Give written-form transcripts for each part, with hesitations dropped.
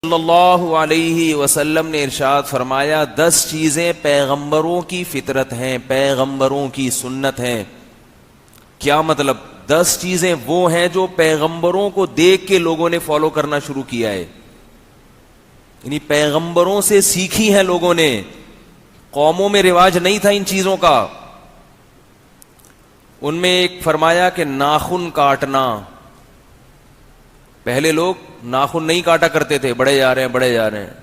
صلی اللہ علیہ وسلم نے ارشاد فرمایا 10 چیزیں پیغمبروں کی فطرت ہیں، پیغمبروں کی سنت ہیں۔ کیا مطلب؟ 10 چیزیں وہ ہیں جو پیغمبروں کو دیکھ کے لوگوں نے فالو کرنا شروع کیا ہے، یعنی پیغمبروں سے سیکھی ہیں لوگوں نے، قوموں میں رواج نہیں تھا ان چیزوں کا۔ ان میں ایک فرمایا کہ ناخن کاٹنا، پہلے لوگ ناخن نہیں کاٹا کرتے تھے، بڑے جا رہے ہیں بڑے جا رہے ہیں۔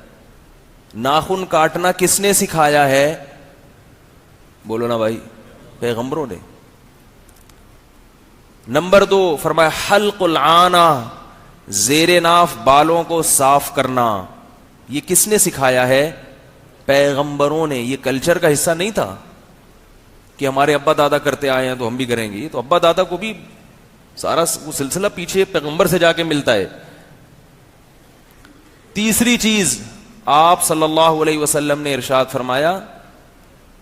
ناخن کاٹنا کس نے سکھایا ہے؟ بولو نا بھائی، پیغمبروں نے۔ نمبر 2 فرمایا حلق العانہ، زیر ناف بالوں کو صاف کرنا۔ یہ کس نے سکھایا ہے؟ پیغمبروں نے۔ یہ کلچر کا حصہ نہیں تھا کہ ہمارے ابا دادا کرتے آئے ہیں تو ہم بھی کریں گے، تو ابا دادا کو بھی سارا وہ سلسلہ پیچھے پیغمبر سے جا کے ملتا ہے۔ تیسری چیز آپ صلی اللہ علیہ وسلم نے ارشاد فرمایا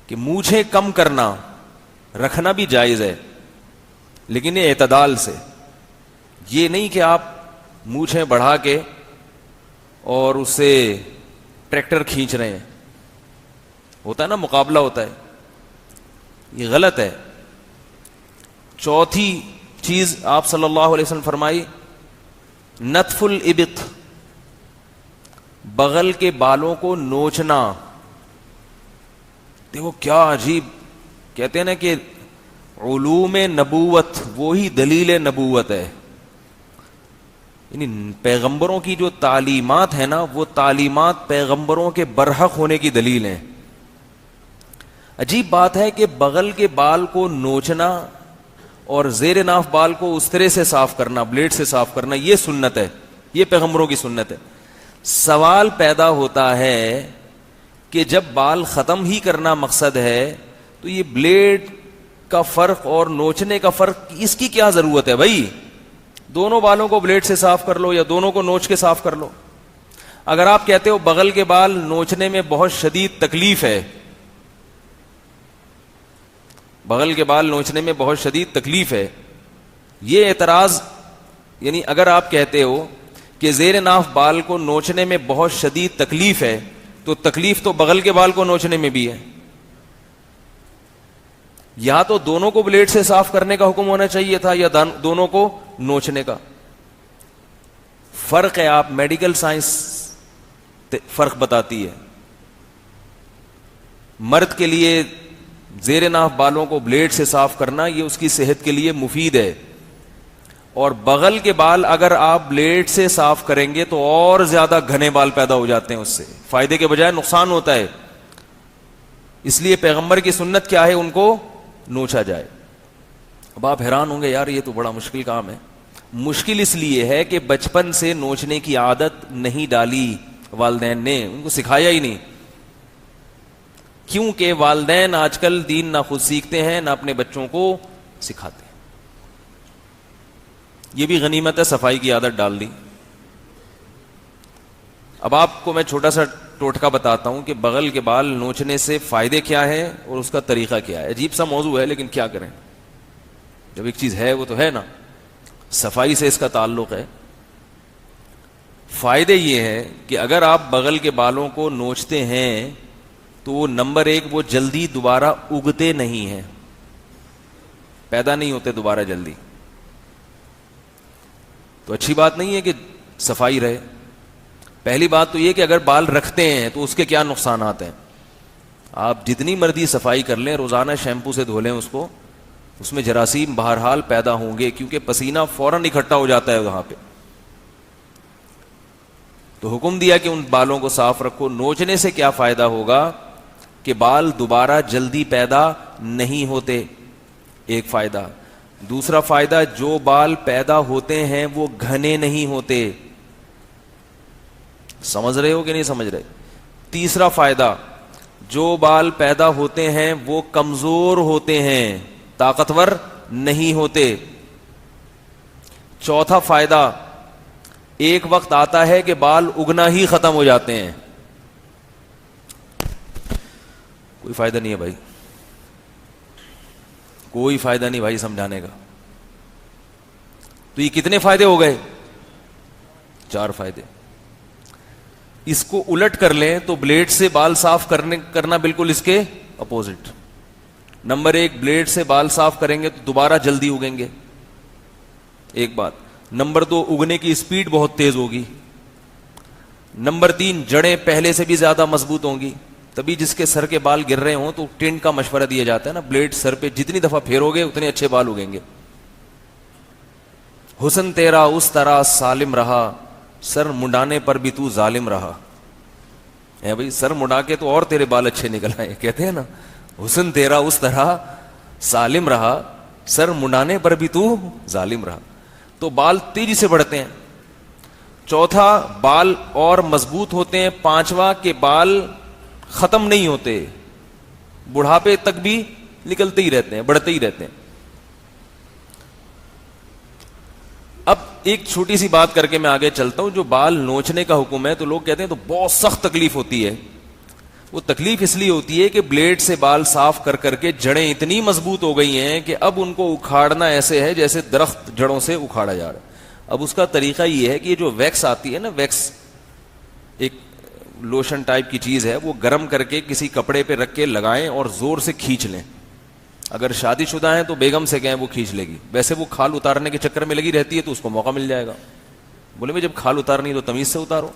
کہ مونچھیں کم کرنا، رکھنا بھی جائز ہے لیکن یہ اعتدال سے، یہ نہیں کہ آپ مونچھیں بڑھا کے اور اسے ٹریکٹر کھینچ رہے ہیں، ہوتا ہے نا مقابلہ ہوتا ہے، یہ غلط ہے۔ چوتھی چیز آپ صلی اللہ علیہ وسلم فرمائی نتف الابط، بغل کے بالوں کو نوچنا۔ دیکھو کیا عجیب، کہتے ہیں نا کہ علوم نبوت وہی دلیل نبوت ہے، یعنی پیغمبروں کی جو تعلیمات ہیں نا وہ تعلیمات پیغمبروں کے برحق ہونے کی دلیل ہیں۔ عجیب بات ہے کہ بغل کے بال کو نوچنا اور زیر ناف بال کو اس طرح سے صاف کرنا، بلیڈ سے صاف کرنا، یہ سنت ہے، یہ پیغمبروں کی سنت ہے۔ سوال پیدا ہوتا ہے کہ جب بال ختم ہی کرنا مقصد ہے تو یہ بلیڈ کا فرق اور نوچنے کا فرق، اس کی کیا ضرورت ہے بھائی؟ دونوں بالوں کو بلیڈ سے صاف کر لو یا دونوں کو نوچ کے صاف کر لو۔ اگر آپ کہتے ہو بغل کے بال نوچنے میں بہت شدید تکلیف ہے، بغل کے بال نوچنے میں بہت شدید تکلیف ہے، یہ اعتراض، یعنی اگر آپ کہتے ہو کہ زیر ناف بال کو نوچنے میں بہت شدید تکلیف ہے تو تکلیف تو بغل کے بال کو نوچنے میں بھی ہے۔ یا تو دونوں کو بلیڈ سے صاف کرنے کا حکم ہونا چاہیے تھا یا دونوں کو نوچنے کا۔ فرق ہے، آپ میڈیکل سائنس فرق بتاتی ہے۔ مرد کے لیے زیر ناف بالوں کو بلیڈ سے صاف کرنا یہ اس کی صحت کے لیے مفید ہے، اور بغل کے بال اگر آپ بلیڈ سے صاف کریں گے تو اور زیادہ گھنے بال پیدا ہو جاتے ہیں، اس سے فائدے کے بجائے نقصان ہوتا ہے۔ اس لیے پیغمبر کی سنت کیا ہے؟ ان کو نوچا جائے۔ اب آپ حیران ہوں گے یار یہ تو بڑا مشکل کام ہے۔ مشکل اس لیے ہے کہ بچپن سے نوچنے کی عادت نہیں ڈالی والدین نے، ان کو سکھایا ہی نہیں، کیونکہ والدین آج کل دین نہ خود سیکھتے ہیں نہ اپنے بچوں کو سکھاتے ہیں۔ یہ بھی غنیمت ہے، صفائی کی عادت ڈال دی۔ اب آپ کو میں چھوٹا سا ٹوٹکا بتاتا ہوں کہ بغل کے بال نوچنے سے فائدے کیا ہیں اور اس کا طریقہ کیا ہے۔ عجیب سا موضوع ہے لیکن کیا کریں، جب ایک چیز ہے وہ تو ہے نا، صفائی سے اس کا تعلق ہے۔ فائدے یہ ہے کہ اگر آپ بغل کے بالوں کو نوچتے ہیں تو وہ نمبر 1 وہ جلدی دوبارہ اگتے نہیں ہیں، پیدا نہیں ہوتے دوبارہ جلدی، تو اچھی بات نہیں ہے کہ صفائی رہے۔ پہلی بات تو یہ کہ اگر بال رکھتے ہیں تو اس کے کیا نقصانات ہیں۔ آپ جتنی مرضی صفائی کر لیں، روزانہ شیمپو سے دھو لیں اس کو، اس میں جراثیم بہرحال پیدا ہوں گے کیونکہ پسینہ فوراً اکٹھا ہو جاتا ہے وہاں پہ۔ تو حکم دیا کہ ان بالوں کو صاف رکھو۔ نوچنے سے کیا فائدہ ہوگا کہ بال دوبارہ جلدی پیدا نہیں ہوتے، ایک فائدہ۔ دوسرا فائدہ، جو بال پیدا ہوتے ہیں وہ گھنے نہیں ہوتے۔ سمجھ رہے ہو کہ نہیں سمجھ رہے؟ تیسرا فائدہ، جو بال پیدا ہوتے ہیں وہ کمزور ہوتے ہیں، طاقتور نہیں ہوتے۔ چوتھا فائدہ، ایک وقت آتا ہے کہ بال اگنا ہی ختم ہو جاتے ہیں۔ کوئی فائدہ نہیں ہے بھائی، کوئی فائدہ نہیں بھائی سمجھانے کا۔ تو یہ کتنے فائدے ہو گئے؟ 4 فائدے۔ اس کو الٹ کر لیں تو بلیڈ سے بال صاف کرنا بالکل اس کے اپوزٹ. نمبر 1, بلیڈ سے بال صاف کریں گے تو دوبارہ جلدی اگیں گے, ایک بات. نمبر 2, اگنے کی اسپیڈ بہت تیز ہوگی. نمبر 3, جڑیں پہلے سے بھی زیادہ مضبوط ہوں گی. تبھی جس کے سر کے بال گر رہے ہوں تو ٹینٹ کا مشورہ دیا جاتا ہے نا, بلیڈ سر پہ جتنی دفعہ پھیرو گے اتنے اچھے بال اگیں گے. حسن تیرا اس طرح سالم رہا, سر مڈانے پر بھی تو ظالم رہا. اے بھائی, سر مڈا کے تو اور تیرے بال اچھے نکل آئے, کہتے ہیں نا حسن تیرا اس طرح سالم رہا, سر مڈانے پر بھی تو ظالم رہا. تو بال تیزی سے بڑھتے ہیں. چوتھا, بال اور مضبوط ہوتے ہیں. پانچواں, کہ بال ختم نہیں ہوتے, بڑھاپے تک بھی نکلتے ہی رہتے ہیں, بڑھتے ہی رہتے ہیں. اب ایک چھوٹی سی بات کر کے میں آگے چلتا ہوں. جو بال نوچنے کا حکم ہے تو لوگ کہتے ہیں تو بہت سخت تکلیف ہوتی ہے. وہ تکلیف اس لیے ہوتی ہے کہ بلیڈ سے بال صاف کر کر کے جڑیں اتنی مضبوط ہو گئی ہیں کہ اب ان کو اکھاڑنا ایسے ہے جیسے درخت جڑوں سے اکھاڑا جا رہا ہے. اب اس کا طریقہ یہ ہے کہ یہ جو ویکس آتی ہے نا, ویکس ایک لوشن ٹائپ کی چیز ہے, وہ گرم کر کے کسی کپڑے پہ رکھ کے لگائیں اور زور سے کھینچ لیں. اگر شادی شدہ ہیں تو بیگم سے کہیں وہ کھینچ لے گی. ویسے وہ کھال اتارنے کے چکر میں لگی رہتی ہے تو اس کو موقع مل جائے گا. بولے بھائی جب کھال اتارنی تو تمیز سے اتارو.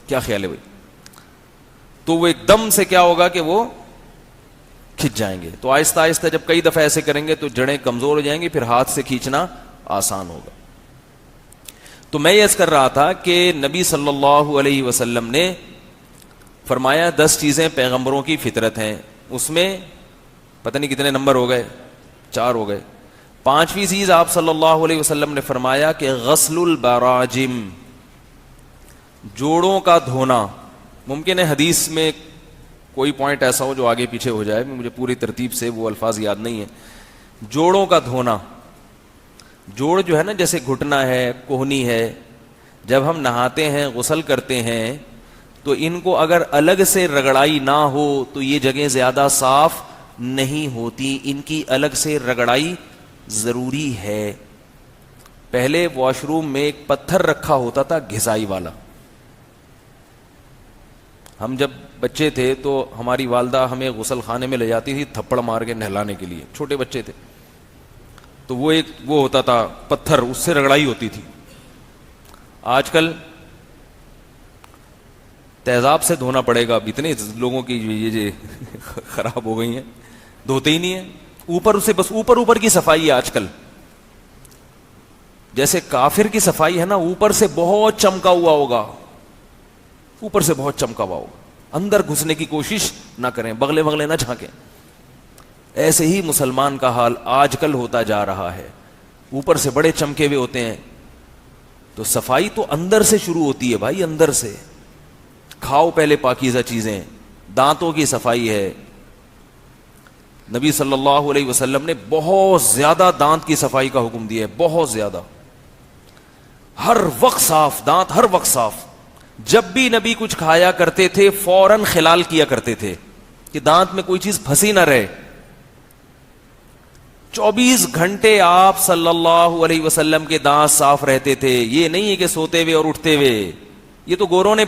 کیا خیال ہے بھائی؟ تو وہ ایک دم سے کیا ہوگا کہ وہ کھنچ جائیں گے. تو آہستہ آہستہ جب کئی دفعہ ایسے کریں گے تو جڑیں کمزور ہو جائیں گی, پھر ہاتھ سے کھینچنا آسان ہوگا. تو میں یہ کر رہا تھا کہ نبی صلی اللہ علیہ وسلم نے فرمایا 10 چیزیں پیغمبروں کی فطرت ہیں. اس میں پتہ نہیں کتنے نمبر ہو گئے, 4 ہو گئے. 5ویں چیز آپ صلی اللہ علیہ وسلم نے فرمایا کہ غسل البراجم, جوڑوں کا دھونا. ممکن ہے حدیث میں کوئی پوائنٹ ایسا ہو جو آگے پیچھے ہو جائے, مجھے پوری ترتیب سے وہ الفاظ یاد نہیں ہیں. جوڑوں کا دھونا, جوڑ جو ہے نا جیسے گھٹنا ہے, کوہنی ہے, جب ہم نہاتے ہیں غسل کرتے ہیں تو ان کو اگر الگ سے رگڑائی نہ ہو تو یہ جگہیں زیادہ صاف نہیں ہوتی, ان کی الگ سے رگڑائی ضروری ہے. پہلے واش روم میں ایک پتھر رکھا ہوتا تھا گھسائی والا. ہم جب بچے تھے تو ہماری والدہ ہمیں غسل خانے میں لے جاتی تھی تھپڑ مار کے نہلانے کے لیے, چھوٹے بچے تھے تو وہ ایک وہ ہوتا تھا پتھر, اس سے رگڑائی ہوتی تھی. آج کل تیزاب سے دھونا پڑے گا. اب اتنے لوگوں کی یہ خراب ہو گئی ہیں, دھوتے ہی نہیں ہیں. اوپر سے بس اوپر کی صفائی ہے آج کل. جیسے کافر کی صفائی ہے نا, اوپر سے بہت چمکا ہوا ہوگا, اوپر سے بہت چمکا ہوا ہوگا, اندر گھسنے کی کوشش نہ کریں, بغلے بغلے نہ جھانکیں. ایسے ہی مسلمان کا حال آج کل ہوتا جا رہا ہے. اوپر سے بڑے چمکے ہوئے ہوتے ہیں. تو صفائی تو اندر سے شروع ہوتی ہے بھائی, اندر سے. کھاؤ پہلے پاکیزہ چیزیں. دانتوں کی صفائی ہے. نبی صلی اللہ علیہ وسلم نے بہت زیادہ دانت کی صفائی کا حکم دیا ہے, بہت زیادہ. ہر وقت صاف دانت, ہر وقت صاف. جب بھی نبی کچھ کھایا کرتے تھے فوراً خلال کیا کرتے تھے کہ دانت میں کوئی چیز پھنسی نہ رہے. 24 گھنٹے آپ صلی اللہ علیہ وسلم کے دانت صاف رہتے تھے. یہ نہیں ہے کہ سوتے ہوئے اور اٹھتے ہوئے. یہ تو گوروں نے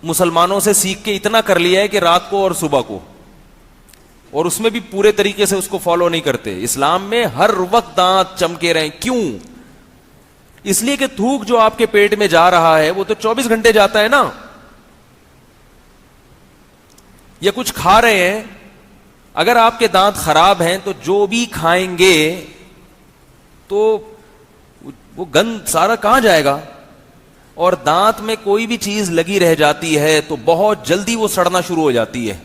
مسلمانوں سے سیکھ کے اتنا کر لیا ہے کہ رات کو اور صبح کو, اور اس میں بھی پورے طریقے سے اس کو فالو نہیں کرتے. اسلام میں ہر وقت دانت چمکے رہیں. کیوں؟ اس لیے کہ تھوک جو آپ کے پیٹ میں جا رہا ہے وہ تو 24 گھنٹے جاتا ہے نا. یا کچھ کھا رہے ہیں, اگر آپ کے دانت خراب ہیں تو جو بھی کھائیں گے تو وہ گند سارا کہاں جائے گا. اور دانت میں کوئی بھی چیز لگی رہ جاتی ہے تو بہت جلدی وہ سڑنا شروع ہو جاتی ہے.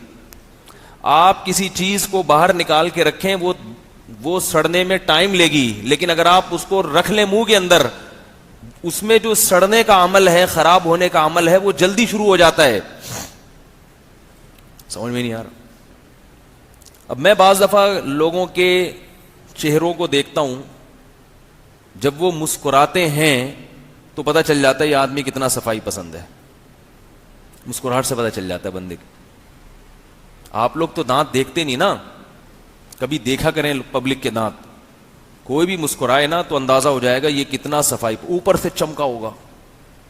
آپ کسی چیز کو باہر نکال کے رکھیں وہ سڑنے میں ٹائم لے گی, لیکن اگر آپ اس کو رکھ لیں منہ کے اندر, اس میں جو سڑنے کا عمل ہے, خراب ہونے کا عمل ہے, وہ جلدی شروع ہو جاتا ہے. سمجھ میں نہیں آ رہا. اب میں بعض دفعہ لوگوں کے چہروں کو دیکھتا ہوں, جب وہ مسکراتے ہیں تو پتہ چل جاتا ہے یہ آدمی کتنا صفائی پسند ہے. مسکراہٹ سے پتہ چل جاتا ہے بندے کو. آپ لوگ تو دانت دیکھتے نہیں نا, کبھی دیکھا کریں پبلک کے دانت. کوئی بھی مسکرائے نا تو اندازہ ہو جائے گا یہ کتنا صفائی, اوپر سے چمکا ہوگا.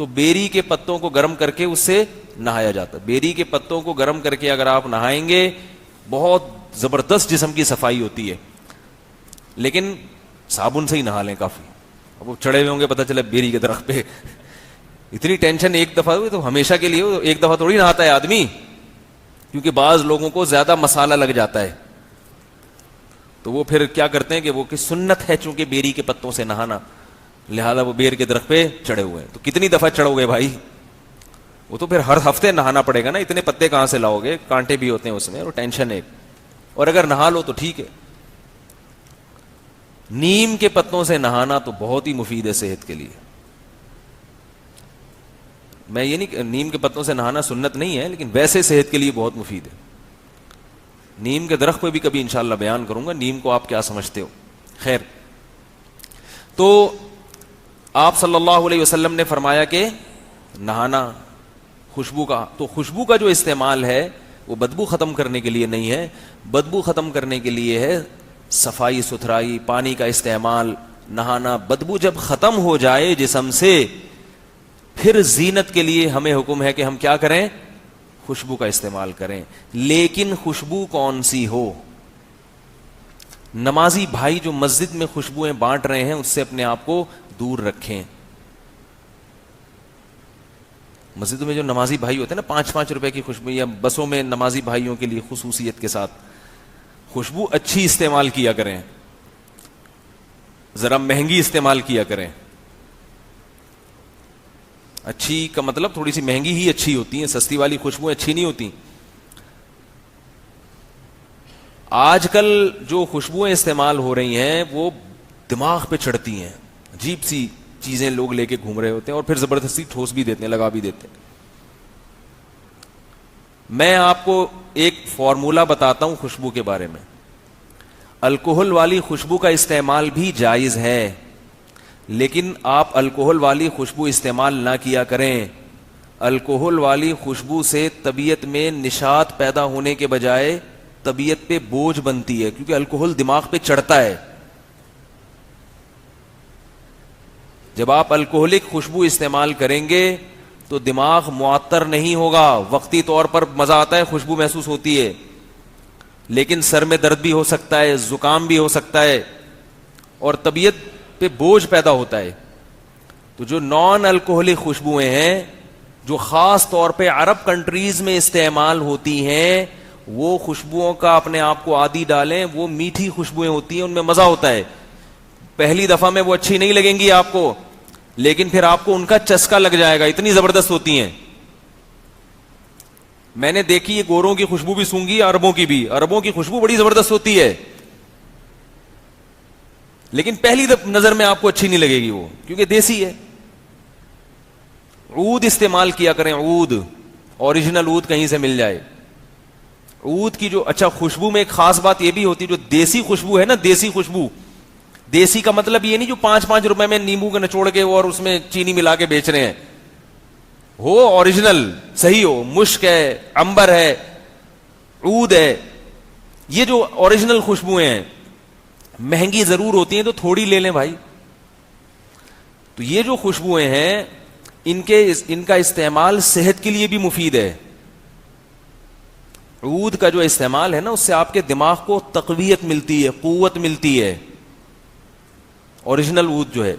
تو بیری کے پتوں کو گرم کر کے اس سے نہایا جاتا ہے. بیری کے پتوں کو گرم کر کے اگر آپ نہائیں گے بہت زبردست جسم کی صفائی ہوتی ہے. لیکن صابن سے ہی نہا لیں کافی. اب وہ چڑھے ہوئے ہوں گے پتہ چلا بیری کے درخت پہ, اتنی ٹینشن ایک دفعہ ہوئی تو ہمیشہ کے لیے ایک دفعہ تھوڑی نہاتا ہے آدمی, کیونکہ بعض لوگوں کو زیادہ مسالہ لگ جاتا ہے. تو وہ پھر کیا کرتے ہیں کہ وہ کہ سنت ہے چونکہ بیری کے پتوں سے نہانا, لہذا وہ بیر کے درخت پہ چڑھے ہوئے ہیں. تو کتنی دفعہ چڑھو گے بھائی, وہ تو پھر ہر ہفتے نہانا پڑے گا نا, اتنے پتے کہاں سے لاؤ گے, کانٹے بھی ہوتے ہیں اس میں, اور ٹینشن ایک. اور اگر نہا لو تو ٹھیک ہے. نیم کے پتوں سے نہانا تو بہت ہی مفید ہے صحت کے لیے. میں یہ نہیں, نیم کے پتوں سے نہانا سنت نہیں ہے, لیکن ویسے صحت کے لیے بہت مفید ہے. نیم کے درخت پہ بھی کبھی انشاءاللہ بیان کروں گا, نیم کو آپ کیا سمجھتے ہو. خیر, تو آپ صلی اللہ علیہ وسلم نے فرمایا کہ نہانا خوشبو کا, تو خوشبو کا جو استعمال ہے وہ بدبو ختم کرنے کے لیے نہیں ہے, بدبو ختم کرنے کے لیے ہے صفائی ستھرائی, پانی کا استعمال, نہانا. بدبو جب ختم ہو جائے جسم سے پھر زینت کے لیے ہمیں حکم ہے کہ ہم کیا کریں, خوشبو کا استعمال کریں. لیکن خوشبو کون سی ہو؟ نمازی بھائی جو مسجد میں خوشبوئیں بانٹ رہے ہیں اس سے اپنے آپ کو دور رکھیں. مسجد میں جو نمازی بھائی ہوتے ہیں نا, 5-5 روپے کی خوشبو, یا بسوں میں نمازی بھائیوں کے لیے خصوصیت کے ساتھ خوشبو اچھی استعمال کیا کریں, ذرا مہنگی استعمال کیا کریں. اچھی کا مطلب تھوڑی سی مہنگی ہی اچھی ہوتی ہیں, سستی والی خوشبوئیں اچھی نہیں ہوتی. آج کل جو خوشبوئیں استعمال ہو رہی ہیں وہ دماغ پہ چڑھتی ہیں, عجیب سی چیزیں لوگ لے کے گھوم رہے ہوتے ہیں اور پھر زبردستی ٹھوس بھی دیتے ہیں, لگا بھی دیتے ہیں. میں آپ کو ایک فارمولا بتاتا ہوں خوشبو کے بارے میں. الکوہل والی خوشبو کا استعمال بھی جائز ہے, لیکن آپ الکوہل والی خوشبو استعمال نہ کیا کریں. الکوہل والی خوشبو سے طبیعت میں نشاط پیدا ہونے کے بجائے طبیعت پہ بوجھ بنتی ہے, کیونکہ الکوہل دماغ پہ چڑھتا ہے. جب آپ الکوہلک خوشبو استعمال کریں گے تو دماغ معطر نہیں ہوگا. وقتی طور پر مزہ آتا ہے, خوشبو محسوس ہوتی ہے, لیکن سر میں درد بھی ہو سکتا ہے, زکام بھی ہو سکتا ہے, اور طبیعت پہ بوجھ پیدا ہوتا ہے. تو جو نان الکوہلک خوشبوئیں ہیں جو خاص طور پہ عرب کنٹریز میں استعمال ہوتی ہیں, وہ خوشبوؤں کا اپنے آپ کو عادی ڈالیں. وہ میٹھی خوشبوئیں ہوتی ہیں, ان میں مزہ ہوتا ہے. پہلی دفعہ میں وہ اچھی نہیں لگیں گی آپ کو, لیکن پھر آپ کو ان کا چسکا لگ جائے گا, اتنی زبردست ہوتی ہیں. میں نے دیکھی یہ گوروں کی خوشبو بھی سونگھی, عربوں کی بھی. عربوں کی خوشبو بڑی زبردست ہوتی ہے, لیکن پہلی نظر میں آپ کو اچھی نہیں لگے گی وہ, کیونکہ دیسی ہے. عود استعمال کیا کریں, عود, اوریجنل عود کہیں سے مل جائے. عود کی جو اچھا خوشبو میں ایک خاص بات یہ بھی ہوتی ہے, جو دیسی خوشبو ہے نا, دیسی خوشبو, دیسی کا مطلب یہ نہیں جو 5-5 روپے میں نیمبو کا نچوڑ کے اور اس میں چینی ملا کے بیچ رہے ہیں. ہو اوریجنل, صحیح ہو, مشک ہے, عنبر ہے, عود ہے. یہ جو اوریجنل خوشبوئیں ہیں مہنگی ضرور ہوتی ہیں, تو تھوڑی لے لیں بھائی. تو یہ جو خوشبوئیں ہیں ان کا استعمال صحت کے لیے بھی مفید ہے. عود کا جو استعمال ہے نا, اس سے آپ کے دماغ کو تقویت ملتی ہے, قوت ملتی ہے, اوریجنل عود جو ہے.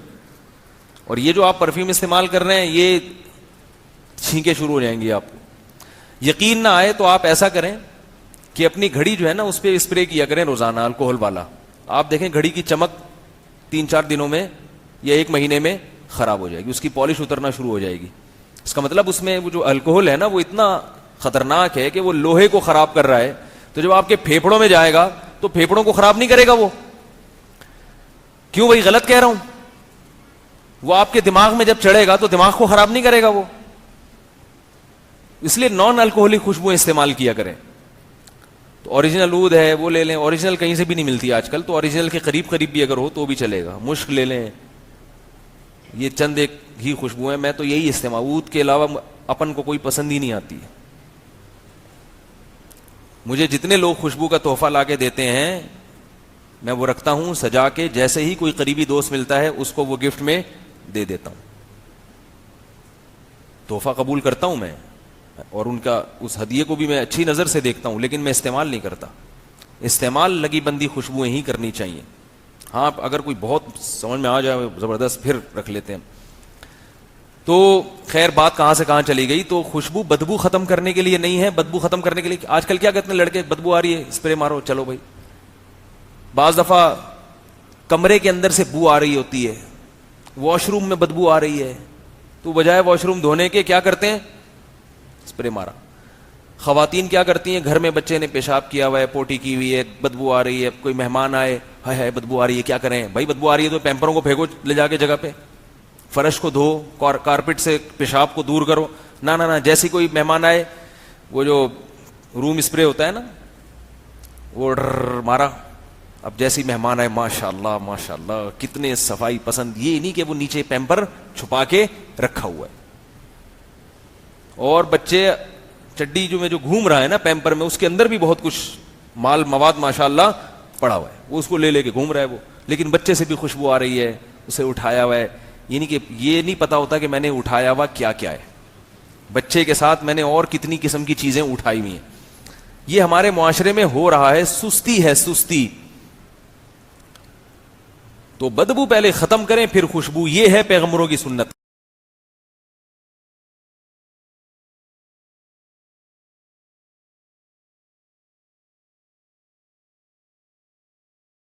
اور یہ جو آپ پرفیوم استعمال کر رہے ہیں یہ چھینکیں شروع ہو جائیں گی آپ کو. یقین نہ آئے تو آپ ایسا کریں کہ اپنی گھڑی جو ہے نا اس پہ اسپرے کیا کریں روزانہ الکوہل والا. آپ دیکھیں گھڑی کی چمک 3-4 دنوں میں یا 1 مہینے میں خراب ہو جائے گی, اس کی پالش اترنا شروع ہو جائے گی. اس کا مطلب اس میں وہ جو الکوہل ہے نا وہ اتنا خطرناک ہے کہ وہ لوہے کو خراب کر رہا ہے. تو جب آپ کے پھیپھڑوں میں جائے گا تو پھیپھڑوں کو خراب نہیں کرے گا وہ. کیوں بھائی, غلط کہہ رہا ہوں؟ وہ آپ کے دماغ میں جب چڑھے گا تو دماغ کو خراب نہیں کرے گا وہ. اس لیے نان الکوہلک خوشبوئیں استعمال کیا کریں. تو اوریجنل عود ہے وہ لے لیں, اوریجنل کہیں سے بھی نہیں ملتی آج کل, تو اوریجنل کے قریب بھی اگر ہو تو بھی چلے گا. مشک لے لیں, یہ چند ایک ہی خوشبو ہیں. میں تو یہی استعمال, عود کے علاوہ اپن کو کوئی پسند ہی نہیں آتی ہے. مجھے جتنے لوگ خوشبو کا تحفہ لا کے دیتے ہیں میں وہ رکھتا ہوں سجا کے, جیسے ہی کوئی قریبی دوست ملتا ہے اس کو وہ گفٹ میں دے دیتا ہوں. تحفہ قبول کرتا ہوں میں, اور ان کا اس ہدیے کو بھی میں اچھی نظر سے دیکھتا ہوں, لیکن میں استعمال نہیں کرتا. استعمال لگی بندی خوشبوئیں ہی کرنی چاہیے. ہاں اگر کوئی بہت سمجھ میں آ جائے زبردست پھر رکھ لیتے ہیں. تو خیر بات کہاں سے کہاں چلی گئی. تو خوشبو بدبو ختم کرنے کے لیے نہیں ہے, بدبو ختم کرنے کے لیے آج کل کیا کہتے ہیں لڑکے, بدبو آ رہی ہے اسپرے مارو, چلو بھائی. بعض دفعہ کمرے کے اندر سے بو آ رہی ہوتی ہے, واش روم میں بدبو آ رہی ہے, تو بجائے واش روم دھونے کے کیا کرتے ہیں, اسپرے مارا. خواتین کیا کرتی ہیں, گھر میں بچے نے پیشاب کیا ہوا ہے, پوٹی کی ہوئی ہے, بدبو آ رہی ہے, کوئی مہمان آئے, ہائے ہائے بدبو آ رہی ہے, کیا کریں بھائی, بدبو آ رہی ہے تو پیمپروں کو پھینکو لے جا کے جگہ پہ, فرش کو دھو, کارپیٹ سے پیشاب کو دور کرو. نہ نہ جیسی کوئی مہمان آئے, وہ جو روم اسپرے ہوتا ہے نا, وہ مارا. اب جیسی مہمان آئے, ماشاء اللہ کتنے صفائی پسند, یہ نہیں کہ وہ نیچے پیمپر چھپا کے رکھا ہوا ہے. اور بچے چڈی جو میں جو گھوم رہا ہے نا پیمپر میں, اس کے اندر بھی بہت کچھ مال مواد ماشاء اللہ پڑا ہوا ہے, وہ اس کو لے لے کے گھوم رہا ہے وہ, لیکن بچے سے بھی خوشبو آ رہی ہے, اسے اٹھایا ہوا ہے. یعنی کہ یہ نہیں پتا ہوتا کہ میں نے اٹھایا ہوا کیا کیا ہے, بچے کے ساتھ میں نے اور کتنی قسم کی چیزیں اٹھائی ہوئی ہیں. یہ ہمارے معاشرے میں ہو رہا ہے, سستی ہے سستی. تو بدبو پہلے ختم کریں پھر خوشبو, یہ ہے پیغمبروں کی سنت.